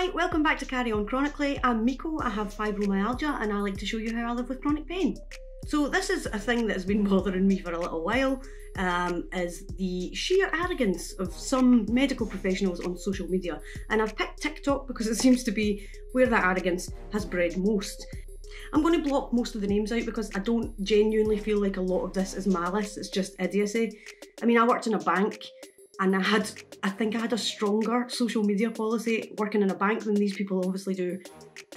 Hi, welcome back to Carry On Chronically. I'm Miko, I have fibromyalgia and I like to show you how I live with chronic pain. So this is a thing that has been bothering me for a little while, is the sheer arrogance of some medical professionals on social media. And I've picked TikTok because it seems to be where that arrogance has bred most. I'm going to block most of the names out because I don't genuinely feel like a lot of this is malice, it's just idiocy. I mean, I worked in a bank and I think I had a stronger social media policy working in a bank than these people obviously do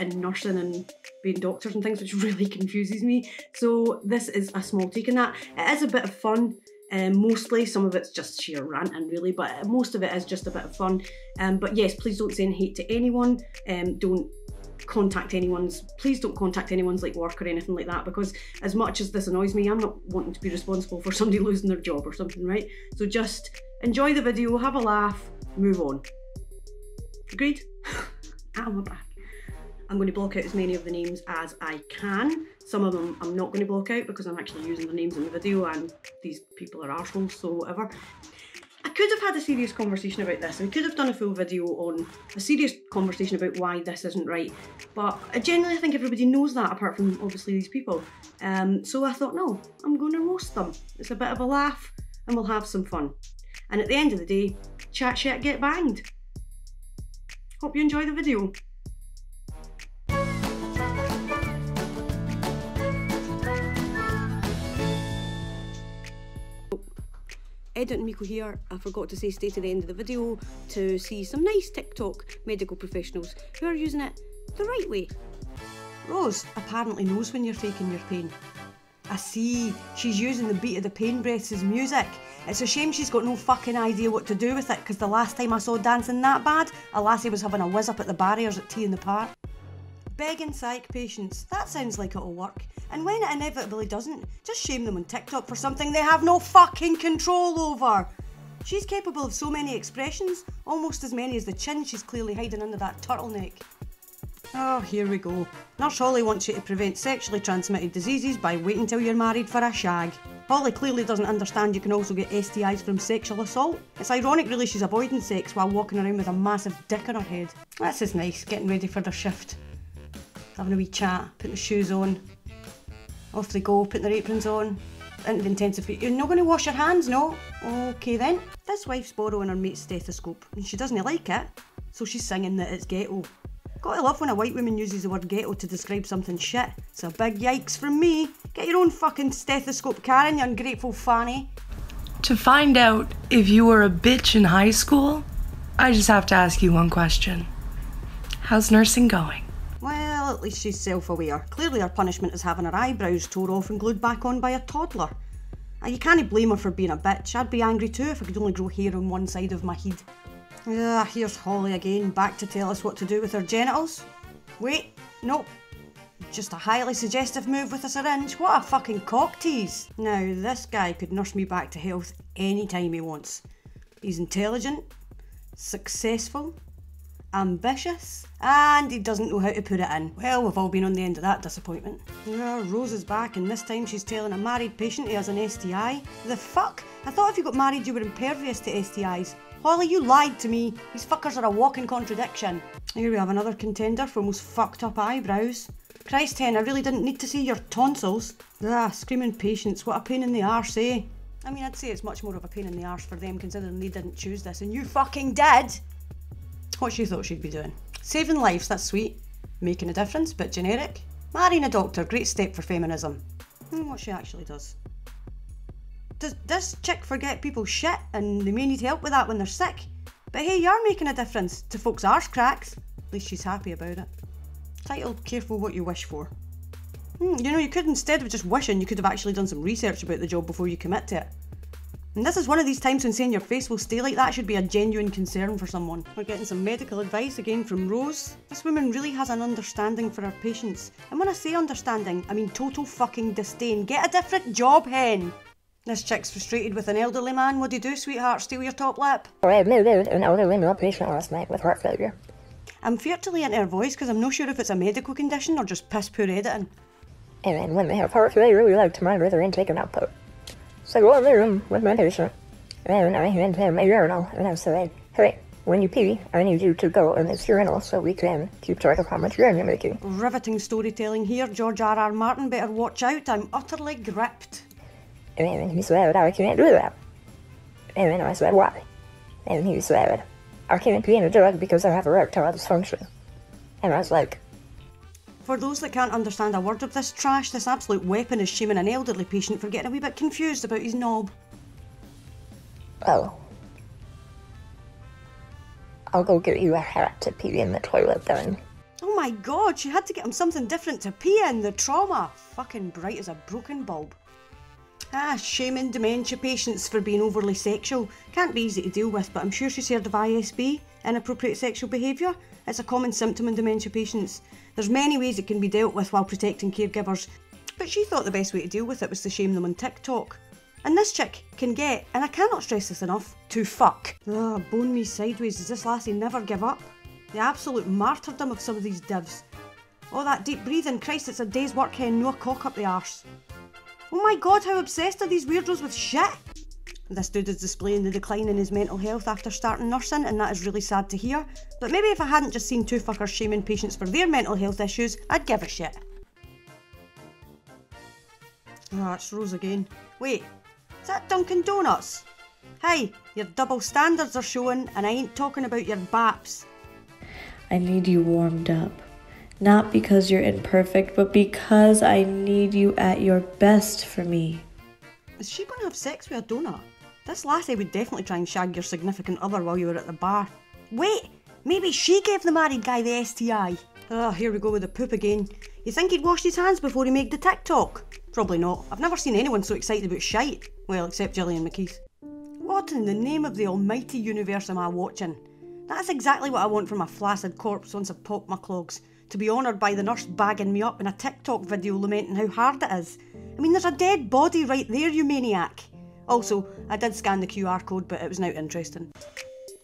in nursing and being doctors and things, which really confuses me. So this is a small take on that. It is a bit of fun. Mostly, some of it's just sheer ranting really, but most of it is just a bit of fun. But yes, please don't send hate to anyone. Please don't contact anyone's like work or anything like that, because as much as this annoys me, I'm not wanting to be responsible for somebody losing their job or something, right? So just enjoy the video, have a laugh, move on. Agreed? I'm back. I'm going to block out as many of the names as I can. Some of them I'm not going to block out because I'm actually using the names in the video and these people are arseholes, so whatever. I could have had a serious conversation about this. We could have done a full video on a serious conversation about why this isn't right, but I genuinely think everybody knows that apart from obviously these people. So I thought, no, I'm going to roast them. It's a bit of a laugh and we'll have some fun. And at the end of the day, chat shit, get banged. Hope you enjoy the video. Edit and Miko here. I forgot to say stay to the end of the video to see some nice TikTok medical professionals who are using it the right way. Rose apparently knows when you're faking your pain. I see, she's using the beat of the pain breaths as music. It's a shame she's got no fucking idea what to do with it, because the last time I saw dancing that bad, a lassie was having a whiz up at the barriers at Tea in the Park. Begging psych patients, that sounds like it'll work. And when it inevitably doesn't, just shame them on TikTok for something they have no fucking control over. She's capable of so many expressions, almost as many as the chin she's clearly hiding under that turtleneck. Oh, here we go. Nurse Holly wants you to prevent sexually transmitted diseases by waiting till you're married for a shag. Holly clearly doesn't understand you can also get STIs from sexual assault. It's ironic really she's avoiding sex while walking around with a massive dick on her head. This is nice, getting ready for their shift. Having a wee chat, putting the shoes on. Off they go, putting their aprons on. Into the intensive. You're not going to wash your hands, no? Okay then. This wife's borrowing her mate's stethoscope and she doesn't like it, so she's singing that it's ghetto. Gotta love when a white woman uses the word ghetto to describe something shit. It's a big yikes from me. Get your own fucking stethoscope, Karen, you ungrateful fanny. To find out if you were a bitch in high school, I just have to ask you one question. How's nursing going? Well, at least she's self-aware. Clearly her punishment is having her eyebrows tore off and glued back on by a toddler. You can't blame her for being a bitch. I'd be angry too if I could only grow hair on one side of my head. Here's Holly again, back to tell us what to do with her genitals. Wait, nope. Just a highly suggestive move with a syringe. What a fucking cock tease. Now, this guy could nurse me back to health anytime he wants. He's intelligent, successful, ambitious, and he doesn't know how to put it in. Well, we've all been on the end of that disappointment. Rose is back and this time she's telling a married patient he has an STI. The fuck? I thought if you got married you were impervious to STIs. Holly, you lied to me. These fuckers are a walking contradiction. Here we have another contender for most fucked up eyebrows. Christ hen, I really didn't need to see your tonsils. Screaming patients, what a pain in the arse, eh? I mean, I'd say it's much more of a pain in the arse for them considering they didn't choose this and you fucking did! What she thought she'd be doing. Saving lives, that's sweet. Making a difference, bit generic. Marrying a doctor, great step for feminism. What she actually does. Does this chick forget people's shit and they may need help with that when they're sick? But hey, you're making a difference to folks' arse cracks. At least she's happy about it. Title, careful what you wish for. You know, you could, instead of just wishing, you could have actually done some research about the job before you commit to it. And this is one of these times when saying your face will stay like that should be a genuine concern for someone. We're getting some medical advice again from Rose. This woman really has an understanding for her patients. And when I say understanding, I mean total fucking disdain. Get a different job, hen! This chick's frustrated with an elderly man. What'd you do, sweetheart? Steal your top lip? I admitted an elderly male patient last night with heart failure. I'm fearfully into her voice because I'm not sure if it's a medical condition or just piss poor editing. And when they have heart failure, we like to monitor their intake and output. So I go in the room with my patient, and I hand him a urinal, and I say, hey, When you pee, I need you to go in this urinal so we can keep track of how much urine you're making. Riveting storytelling here, George R.R. Martin. Better watch out, I'm utterly gripped. And then he said, I can't do that. And then I said, why? And he said, I can't pee in a jug because I have erectile dysfunction. And I was like... For those that can't understand a word of this trash, this absolute weapon is shaming an elderly patient for getting a wee bit confused about his knob. Oh. I'll go get you a hat to pee in the toilet then. Oh my god, she had to get him something different to pee in, the trauma. Fucking bright as a broken bulb. Shaming dementia patients for being overly sexual. Can't be easy to deal with, but I'm sure she's heard of ISB, inappropriate sexual behaviour. It's a common symptom in dementia patients. There's many ways it can be dealt with while protecting caregivers, but she thought the best way to deal with it was to shame them on TikTok. And this chick can get, and I cannot stress this enough, to fuck. Bone me sideways, does this lassie never give up? The absolute martyrdom of some of these divs. Oh, that deep breathing, Christ, it's a day's work hen, no a cock up the arse. Oh my god, how obsessed are these weirdos with shit? This dude is displaying the decline in his mental health after starting nursing, and that is really sad to hear. But maybe if I hadn't just seen two fuckers shaming patients for their mental health issues, I'd give a shit. It's Rose again. Wait, is that Dunkin' Donuts? Hey, your double standards are showing, and I ain't talking about your baps. I need you warmed up. Not because you're imperfect, but because I need you at your best for me. Is she going to have sex with a donut? This lassie would definitely try and shag your significant other while you were at the bar. Wait, maybe she gave the married guy the STI. Here we go with the poop again. You think he'd washed his hands before he made the TikTok? Probably not. I've never seen anyone so excited about shite. Well, except Gillian McKeith. What in the name of the almighty universe am I watching? That's exactly what I want from a flaccid corpse once I've popped my clogs. To be honoured by the nurse bagging me up in a TikTok video lamenting how hard it is. I mean, there's a dead body right there, you maniac. Also, I did scan the QR code, but it was not interesting.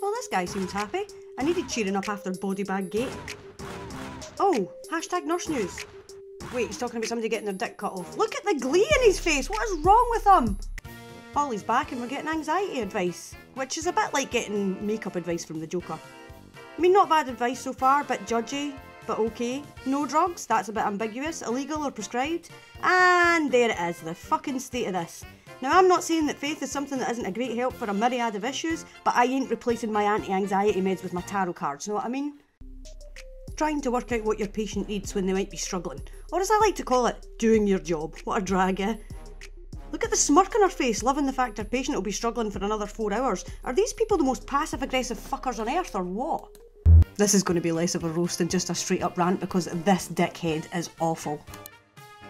Well, this guy seems happy. I needed cheering up after body bag gate. Oh, hashtag nurse news. Wait, he's talking about somebody getting their dick cut off. Look at the glee in his face, what is wrong with him? Ollie's back and we're getting anxiety advice, which is a bit like getting makeup advice from the Joker. I mean, not bad advice so far, bit judgy, but okay. No drugs, that's a bit ambiguous, illegal or prescribed. And there it is, the fucking state of this. Now, I'm not saying that faith is something that isn't a great help for a myriad of issues, but I ain't replacing my anti-anxiety meds with my tarot cards, know what I mean? Trying to work out what your patient needs when they might be struggling. Or as I like to call it, doing your job. What a drag, eh? Look at the smirk on her face, loving the fact her patient will be struggling for another 4 hours. Are these people the most passive-aggressive fuckers on earth, or what? This is going to be less of a roast than just a straight-up rant because this dickhead is awful.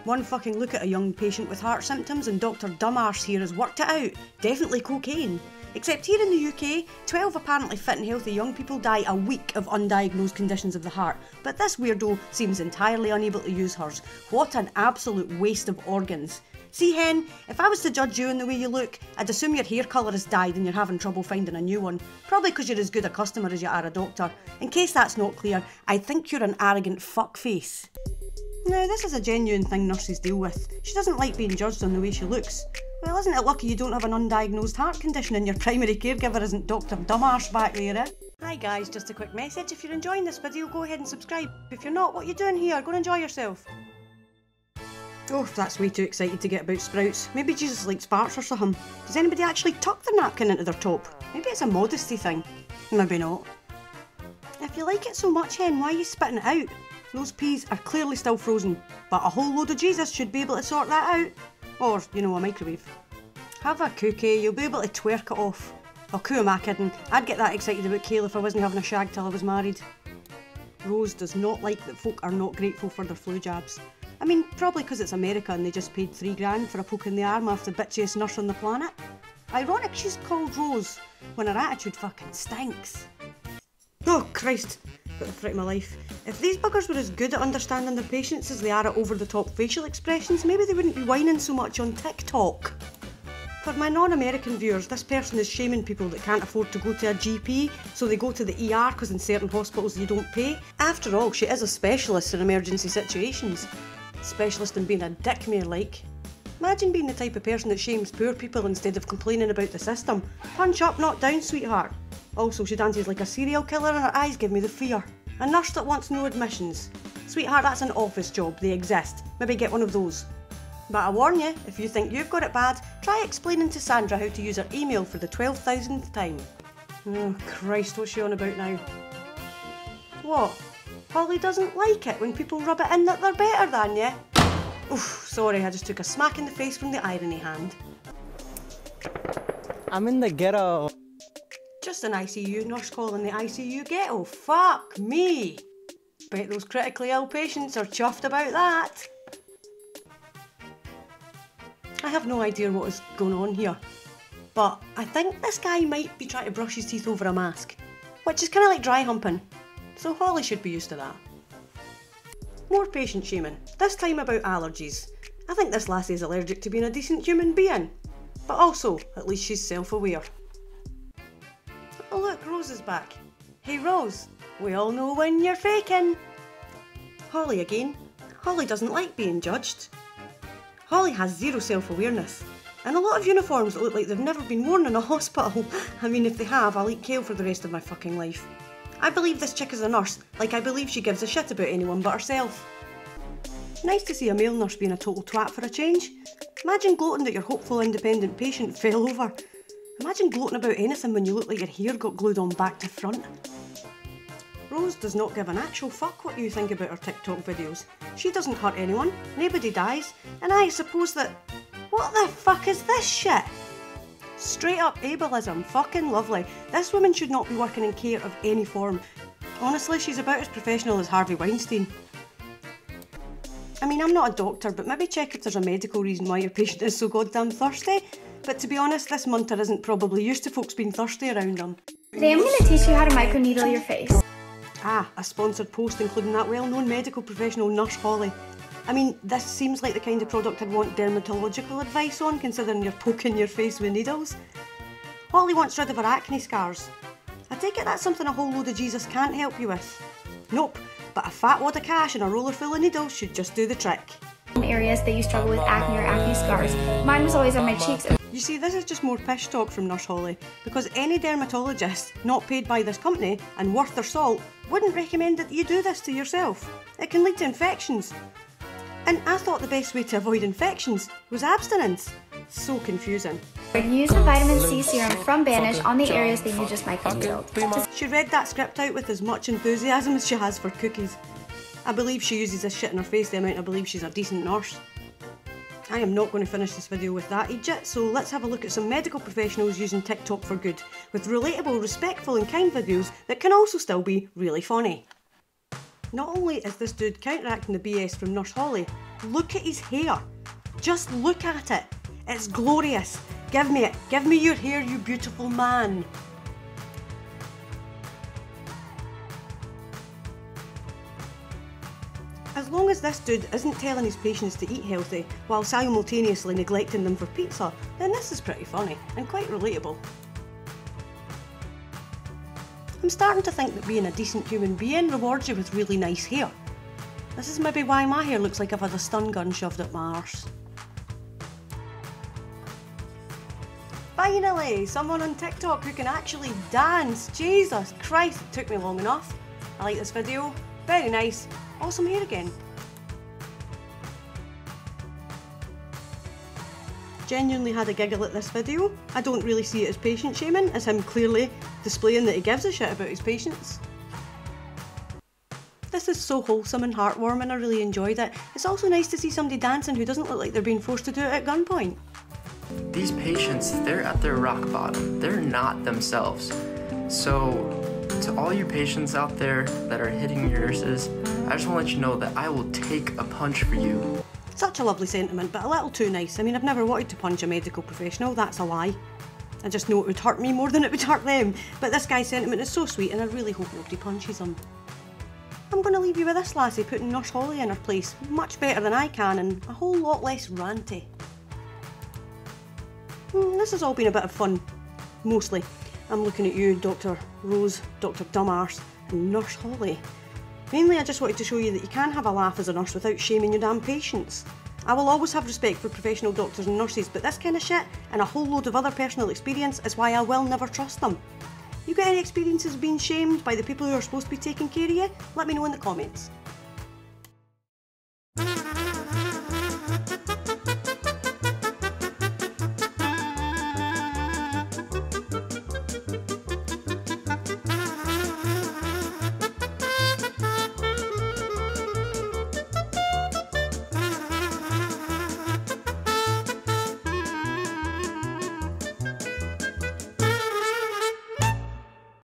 One fucking look at a young patient with heart symptoms and Dr. Dumbarse here has worked it out. Definitely cocaine. Except here in the UK, 12 apparently fit and healthy young people die a week of undiagnosed conditions of the heart, but this weirdo seems entirely unable to use hers. What an absolute waste of organs. See hen, if I was to judge you in the way you look, I'd assume your hair colour has died and you're having trouble finding a new one. Probably because you're as good a customer as you are a doctor. In case that's not clear, I think you're an arrogant fuckface. Now, this is a genuine thing nurses deal with. She doesn't like being judged on the way she looks. Well, isn't it lucky you don't have an undiagnosed heart condition and your primary caregiver isn't Dr. Dumbarse back there, eh? Hi guys, just a quick message. If you're enjoying this video, go ahead and subscribe. If you're not, what are you doing here? Go and enjoy yourself. Oh, that's way too excited to get about sprouts. Maybe Jesus likes farts or something. Does anybody actually tuck their napkin into their top? Maybe it's a modesty thing. Maybe not. If you like it so much, hen, why are you spitting it out? Those peas are clearly still frozen, but a whole load of Jesus should be able to sort that out. Or, you know, a microwave. Have a cookie, you'll be able to twerk it off. Oh, who am I kidding? I'd get that excited about kale if I wasn't having a shag till I was married. Rose does not like that folk are not grateful for their flu jabs. I mean, probably because it's America and they just paid $3 grand for a poke in the arm off the bitchiest nurse on the planet. Ironic she's called Rose, when her attitude fucking stinks. Oh Christ, got the fright of my life. If these buggers were as good at understanding their patients as they are at over-the-top facial expressions, maybe they wouldn't be whining so much on TikTok. For my non-American viewers, this person is shaming people that can't afford to go to a GP, so they go to the ER because in certain hospitals you don't pay. After all, she is a specialist in emergency situations. Specialist in being a dickmare like. Imagine being the type of person that shames poor people instead of complaining about the system. Punch up, not down, sweetheart. Also, she dances like a serial killer and her eyes give me the fear. A nurse that wants no admissions. Sweetheart, that's an office job, they exist. Maybe get one of those. But I warn you, if you think you've got it bad, try explaining to Sandra how to use her email for the 12,000th time. Oh Christ, what's she on about now? What? Holly doesn't like it when people rub it in that they're better than you? Oof, sorry, I just took a smack in the face from the irony hand. I'm in the ghetto. Just an ICU nurse calling the ICU ghetto. Fuck me! Bet those critically ill patients are chuffed about that. I have no idea what is going on here, but I think this guy might be trying to brush his teeth over a mask, which is kind of like dry humping, so Holly should be used to that. More patient shaming, this time about allergies. I think this lassie is allergic to being a decent human being, but also, at least she's self-aware. Oh look, Rose is back. Hey Rose, we all know when you're faking. Holly again. Holly doesn't like being judged. Holly has zero self-awareness, and a lot of uniforms that look like they've never been worn in a hospital. I mean, if they have, I'll eat kale for the rest of my fucking life. I believe this chick is a nurse, like I believe she gives a shit about anyone but herself. Nice to see a male nurse being a total twat for a change. Imagine gloating that your hopeful independent patient fell over. Imagine gloating about anything when you look like your hair got glued on back to front. Rose does not give an actual fuck what you think about her TikTok videos. She doesn't hurt anyone, nobody dies, and I suppose that... What the fuck is this shit? Straight up ableism, fucking lovely. This woman should not be working in care of any form. Honestly, she's about as professional as Harvey Weinstein. I mean, I'm not a doctor, but maybe check if there's a medical reason why your patient is so goddamn thirsty. But to be honest, this munter isn't probably used to folks being thirsty around them. Today I'm going to teach you how to microneedle your face. Ah, a sponsored post including that well-known medical professional Nurse Holly. I mean, this seems like the kind of product I'd want dermatological advice on, considering you're poking your face with needles. Holly wants rid of her acne scars. I take it that's something a whole load of Jesus can't help you with. Nope, but a fat wad of cash and a roller full of needles should just do the trick. Areas that you struggle with acne or acne scars. Mine was always on my cheeks. You see, this is just more pish talk from Nurse Holly, because any dermatologist not paid by this company and worth their salt wouldn't recommend that you do this to yourself. It can lead to infections. And I thought the best way to avoid infections was abstinence. So confusing. Use the vitamin C serum from Banish on the areas that you just microneedled. She read that script out with as much enthusiasm as she has for cookies. I believe she uses this shit in her face the amount I believe she's a decent nurse. I am not going to finish this video with that idiot, so let's have a look at some medical professionals using TikTok for good, with relatable, respectful and kind videos that can also still be really funny. Not only is this dude counteracting the BS from Nurse Holly, look at his hair. Just look at it. It's glorious. Give me it. Give me your hair, you beautiful man. As long as this dude isn't telling his patients to eat healthy while simultaneously neglecting them for pizza, then this is pretty funny and quite relatable. I'm starting to think that being a decent human being rewards you with really nice hair. This is maybe why my hair looks like I've had a stun gun shoved up my arse. Finally, someone on TikTok who can actually dance. Jesus Christ, it took me long enough. I like this video. Very nice. Awesome hair again. Genuinely had a giggle at this video. I don't really see it as patient shaming, as him clearly displaying that he gives a shit about his patients. This is so wholesome and heartwarming, I really enjoyed it. It's also nice to see somebody dancing who doesn't look like they're being forced to do it at gunpoint. These patients, they're at their rock bottom. They're not themselves. So, to all you patients out there that are hitting your nurses, I just want to let you know that I will take a punch for you. Such a lovely sentiment, but a little too nice. I mean, I've never wanted to punch a medical professional, that's a lie. I just know it would hurt me more than it would hurt them. But this guy's sentiment is so sweet and I really hope nobody punches him. I'm going to leave you with this lassie putting Nurse Holly in her place, much better than I can and a whole lot less ranty. This has all been a bit of fun, mostly. I'm looking at you, Dr. Rose, Dr. Dumbarse and Nurse Holly. Mainly I just wanted to show you that you can have a laugh as a nurse without shaming your damn patients. I will always have respect for professional doctors and nurses, but this kind of shit and a whole load of other personal experience is why I will never trust them. You got any experiences of being shamed by the people who are supposed to be taking care of you? Let me know in the comments.